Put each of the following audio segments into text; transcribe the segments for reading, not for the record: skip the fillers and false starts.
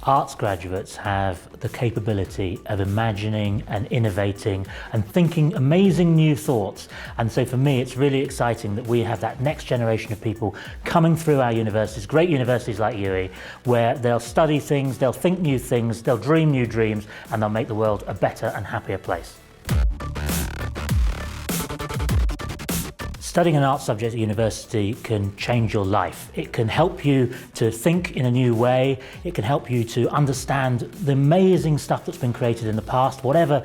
Arts graduates have the capability of imagining and innovating and thinking amazing new thoughts. And so for me, it's really exciting that we have that next generation of people coming through our universities, great universities like UE, where they'll study things, they'll think new things, they'll dream new dreams, and they'll make the world a better and happier place. Studying an art subject at university can change your life. It can help you to think in a new way. It can help you to understand the amazing stuff that's been created in the past, whatever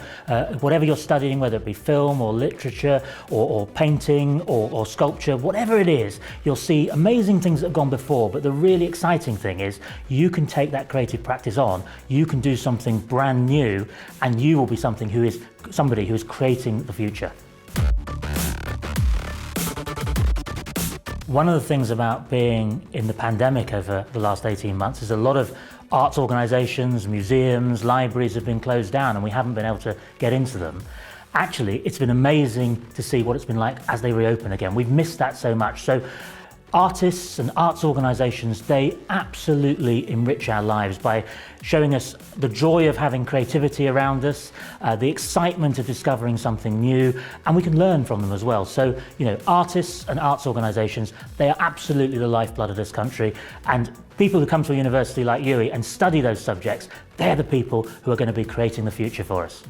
you're studying, whether it be film or literature or painting or sculpture, whatever it is, you'll see amazing things that have gone before. But the really exciting thing is you can take that creative practice on, you can do something brand new, and you will be somebody who is creating the future. One of the things about being in the pandemic over the last 18 months is a lot of arts organisations, museums, libraries have been closed down and we haven't been able to get into them. Actually, it's been amazing to see what it's been like as they reopen again. We've missed that so much. So artists and arts organisations, they absolutely enrich our lives by showing us the joy of having creativity around us, the excitement of discovering something new, and we can learn from them as well. So, artists and arts organisations, they are absolutely the lifeblood of this country, and people who come to a university like UE and study those subjects, they're the people who are going to be creating the future for us.